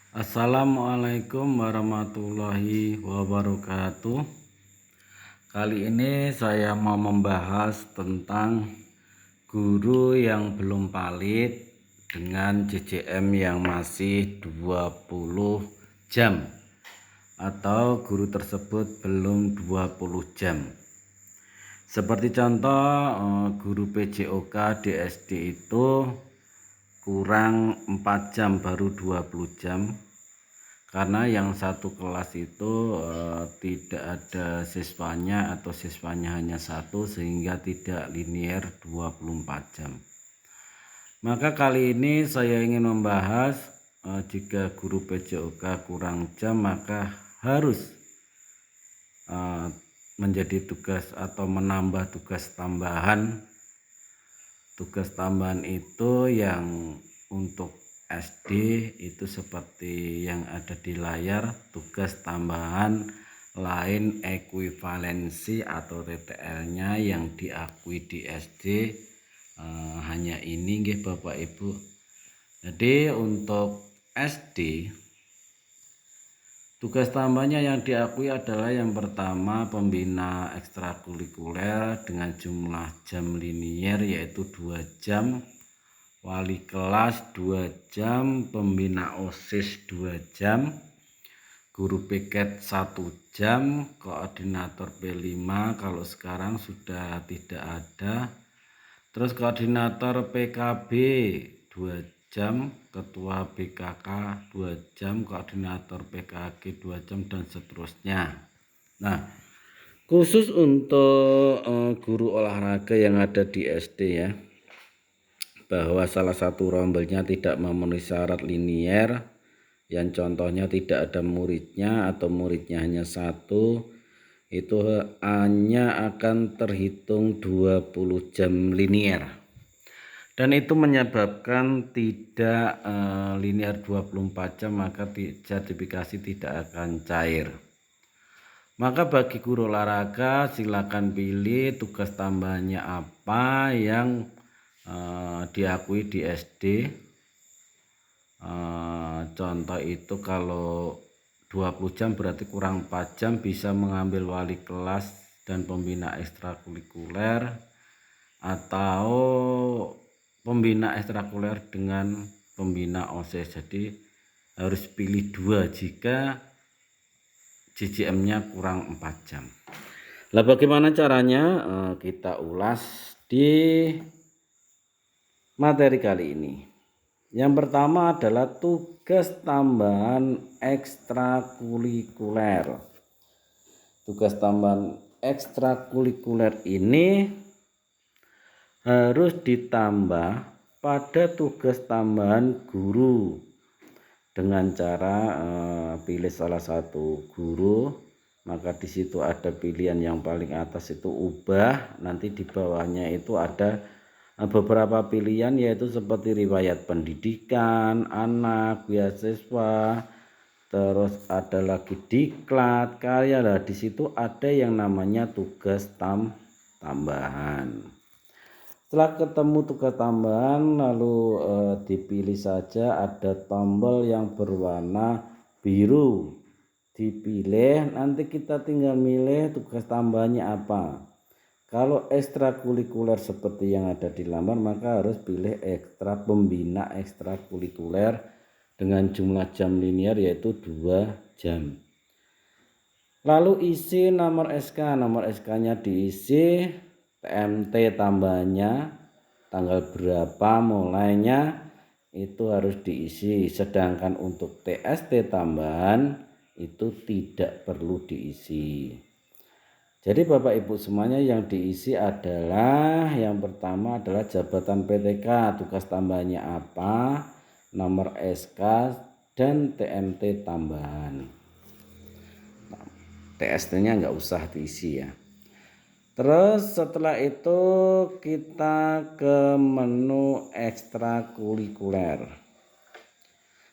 Assalamualaikum warahmatullahi wabarakatuh. Kali ini saya mau membahas tentang guru yang belum valid dengan JJM yang masih 20 jam atau guru tersebut belum 20 jam. Seperti contoh guru PJOK di SD itu kurang 4 jam baru 20 jam, karena yang satu kelas itu tidak ada siswanya atau siswanya hanya satu, sehingga tidak linear 24 jam. Maka kali ini saya ingin membahas jika guru PJOK kurang jam, maka harus menjadi tugas atau menambah tugas tambahan. Tugas tambahan itu yang untuk SD itu seperti yang ada di layar, tugas tambahan lain ekuivalensi atau TTL-nya yang diakui di SD hanya ini nggih Bapak Ibu. Jadi untuk SD tugas tambahnya yang diakui adalah yang pertama pembina ekstrakurikuler dengan jumlah jam linier yaitu 2 jam, wali kelas 2 jam, pembina OSIS 2 jam, guru piket 1 jam, koordinator P5 kalau sekarang sudah tidak ada, terus koordinator PKB 2 jam, ketua BKK 2 jam, koordinator PKG 2 jam, dan seterusnya. Nah, khusus untuk guru olahraga yang ada di SD ya, bahwa salah satu rombelnya tidak memenuhi syarat linier, yang contohnya tidak ada muridnya atau muridnya hanya satu, itu hanya akan terhitung 20 jam linier. Dan itu menyebabkan tidak linear 24 jam, maka sertifikasi tidak akan cair. Maka bagi guru olahraga silakan pilih tugas tambahannya apa yang diakui di SD. Contoh itu kalau 20 jam berarti kurang 4 jam bisa mengambil wali kelas dan pembina ekstrakurikuler, atau pembina ekstrakurikuler dengan pembina OSIS. Jadi harus pilih 2 jika JJM-nya kurang 4 jam. Lah bagaimana caranya? Kita ulas di materi kali ini. Yang pertama adalah tugas tambahan ekstrakurikuler. Tugas tambahan ekstrakurikuler ini harus ditambah pada tugas tambahan guru dengan cara pilih salah satu guru, maka di situ ada pilihan yang paling atas itu ubah, nanti di bawahnya itu ada beberapa pilihan yaitu seperti riwayat pendidikan anak, beasiswa, terus ada lagi diklat, karya. Lah di situ ada yang namanya tugas tambahan. Setelah ketemu tugas tambahan, lalu dipilih saja, ada tombol yang berwarna biru, dipilih, nanti kita tinggal milih tugas tambahannya apa. Kalau ekstrakurikuler seperti yang ada di lamar, maka harus pilih pembina ekstrakurikuler dengan jumlah jam linier yaitu 2 jam. Lalu isi nomor SK-nya diisi, TMT tambahannya, tanggal berapa mulainya itu harus diisi. Sedangkan untuk TST tambahan itu tidak perlu diisi. Jadi Bapak Ibu semuanya yang diisi adalah yang pertama adalah jabatan PTK, tugas tambahannya apa, nomor SK, dan TMT tambahan. TST-nya nggak usah diisi ya. Terus setelah itu kita ke menu ekstrakurikuler.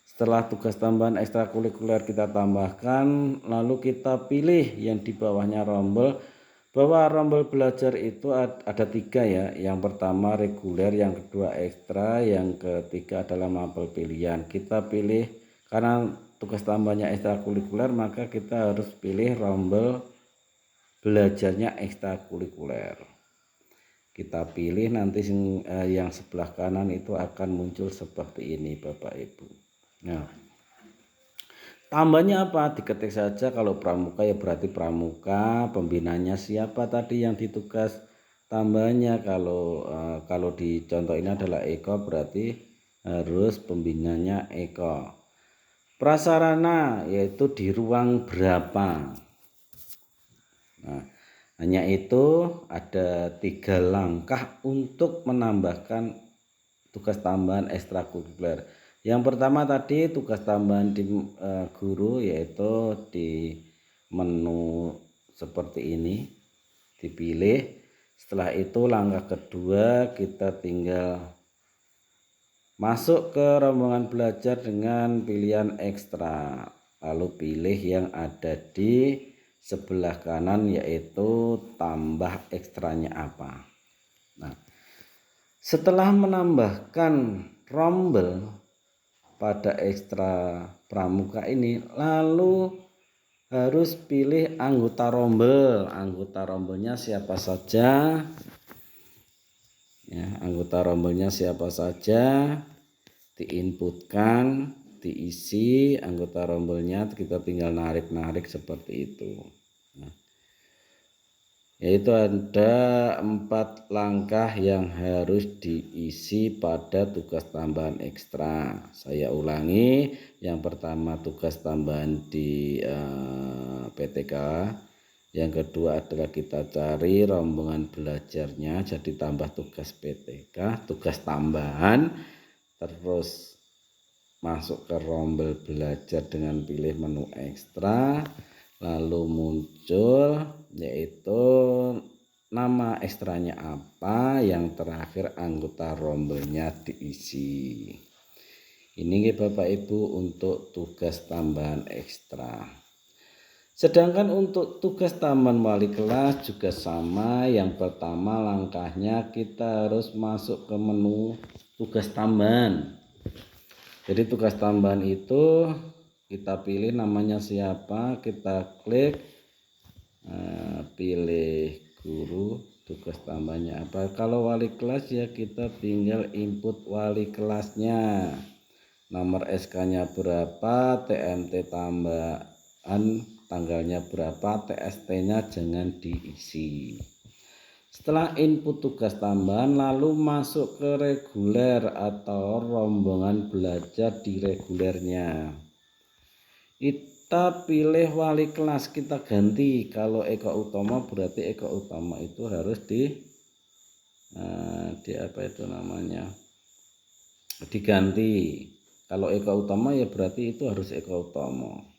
Setelah tugas tambahan ekstrakurikuler kita tambahkan, lalu kita pilih yang di bawahnya rombel. Bahwa rombel belajar itu ada 3 ya. Yang pertama reguler, yang kedua ekstra, yang ketiga adalah mapel pilihan. Kita pilih karena tugas tambahannya ekstrakurikuler, maka kita harus pilih rombel belajarnya ekstrakurikuler. Kita pilih nanti yang sebelah kanan itu akan muncul seperti ini Bapak Ibu. Nah, tambahnya apa? Diketik saja. Kalau pramuka ya berarti pramuka. Pembinanya siapa tadi yang ditugas tambahnya? Kalau di contoh ini adalah Eko, berarti harus pembinanya Eko. Prasarana yaitu di ruang berapa. Nah, hanya itu ada 3 langkah untuk menambahkan tugas tambahan ekstrakurikuler. Yang pertama tadi tugas tambahan di guru, yaitu di menu seperti ini dipilih. Setelah itu langkah kedua kita tinggal masuk ke rombongan belajar dengan pilihan ekstra, lalu pilih yang ada di sebelah kanan yaitu tambah ekstranya apa. Nah, setelah menambahkan rombel pada ekstra pramuka ini, lalu harus pilih anggota rombel. Anggota rombelnya siapa saja? Ya, anggota rombelnya siapa saja? Diinputkan, diisi anggota rombelnya, kita tinggal narik-narik seperti itu. Nah, yaitu ada 4 langkah yang harus diisi pada tugas tambahan ekstra. Saya ulangi, yang pertama tugas tambahan di PTK, yang kedua adalah kita cari rombongan belajarnya, jadi tambah tugas PTK, tugas tambahan, terus masuk ke rombel belajar dengan pilih menu ekstra, lalu muncul yaitu nama ekstranya apa, yang terakhir anggota rombelnya diisi. Ini Bapak Ibu untuk tugas tambahan ekstra. Sedangkan untuk tugas tambahan wali kelas juga sama. Yang pertama langkahnya kita harus masuk ke menu tugas tambahan. Jadi tugas tambahan itu kita pilih namanya siapa, kita klik, pilih guru, tugas tambahannya apa. Kalau wali kelas ya kita tinggal input wali kelasnya, nomor SK-nya berapa, TMT tambahan tanggalnya berapa, TST-nya jangan diisi. Setelah input tugas tambahan, lalu masuk ke reguler atau rombongan belajar di regulernya. Kita pilih wali kelas, kita ganti. Kalau Eko Utomo berarti Eko Utomo itu harus di apa itu namanya, diganti. Kalau Eko Utomo ya berarti itu harus Eko Utomo.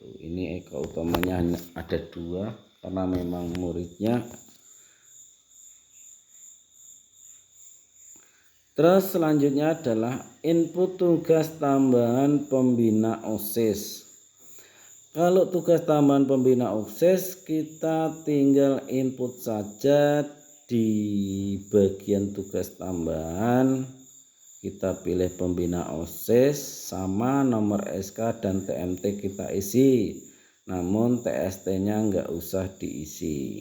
Ini Eko Utomanya hanya ada 2 karena memang muridnya. Terus selanjutnya adalah input tugas tambahan pembina OSIS. Kalau tugas tambahan pembina OSIS kita tinggal input saja di bagian tugas tambahan. Kita pilih pembina OSIS sama nomor SK dan TMT kita isi, namun TST-nya nggak usah diisi.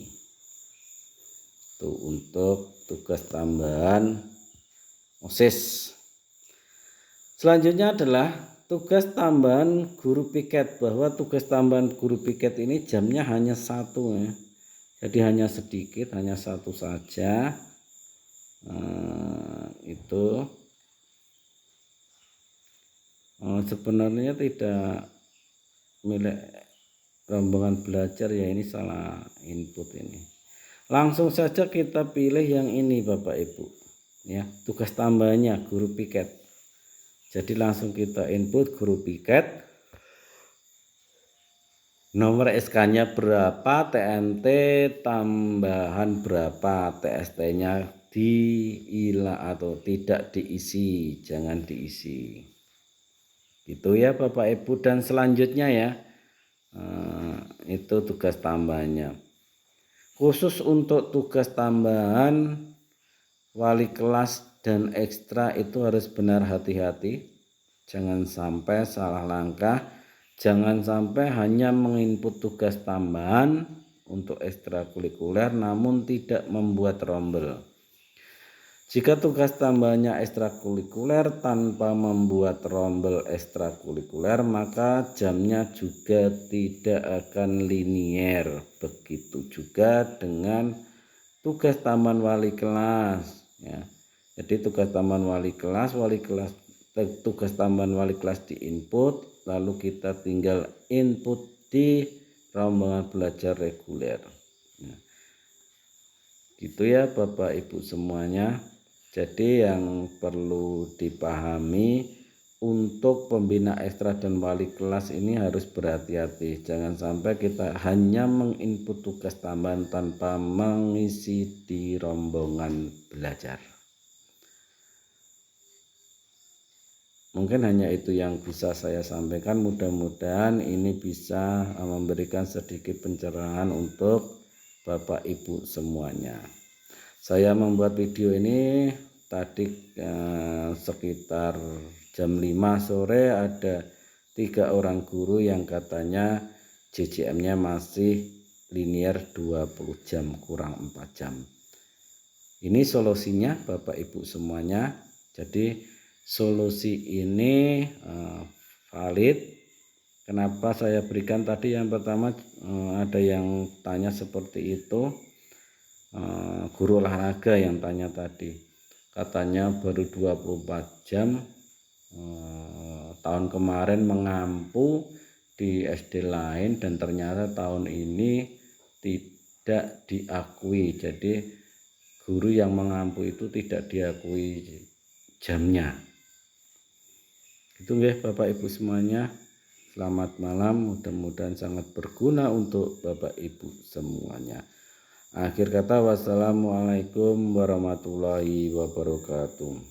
Itu untuk tugas tambahan OSIS. Selanjutnya adalah tugas tambahan guru piket, bahwa tugas tambahan guru piket ini jamnya hanya 1 ya. Jadi hanya sedikit, hanya 1 saja. Itu sebenarnya tidak milik rombongan belajar ya, ini salah input ini. Langsung saja kita pilih yang ini Bapak Ibu ya, tugas tambahannya guru piket. Jadi langsung kita input guru piket, nomor SK-nya berapa, TMT tambahan berapa, TST-nya dihilang atau tidak diisi, jangan diisi. Gitu ya Bapak Ibu. Dan selanjutnya ya, itu tugas tambahannya. Khusus untuk tugas tambahan wali kelas dan ekstra itu harus benar hati-hati. Jangan sampai salah langkah, jangan sampai hanya menginput tugas tambahan untuk ekstrakurikuler namun tidak membuat rombel. Jika tugas tambahannya ekstrakurikuler tanpa membuat rombel ekstrakurikuler, maka jamnya juga tidak akan linier. Begitu juga dengan tugas tambahan wali kelas, ya. Jadi tugas tambahan wali kelas, tugas tambahan wali kelas diinput, lalu kita tinggal input di rombongan belajar reguler. Nah, gitu ya Bapak Ibu semuanya. Jadi yang perlu dipahami, untuk pembina ekstra dan wali kelas ini harus berhati-hati. Jangan sampai kita hanya menginput tugas tambahan tanpa mengisi di rombongan belajar. Mungkin hanya itu yang bisa saya sampaikan. Mudah-mudahan ini bisa memberikan sedikit pencerahan untuk Bapak Ibu semuanya. Saya membuat video ini tadi sekitar jam 5 sore, ada 3 orang guru yang katanya JJM-nya masih linier 20 jam, kurang 4 jam. Ini solusinya Bapak Ibu semuanya. Jadi solusi ini valid. Kenapa saya berikan tadi? Yang pertama, ada yang tanya seperti itu. Guru olahraga yang tanya tadi, katanya baru 24 jam tahun kemarin mengampu di SD lain dan ternyata tahun ini tidak diakui. Jadi guru yang mengampu itu tidak diakui jamnya. Itu ya Bapak Ibu semuanya. Selamat malam, mudah-mudahan sangat berguna untuk Bapak Ibu semuanya. Akhir kata, wassalamualaikum warahmatullahi wabarakatuh.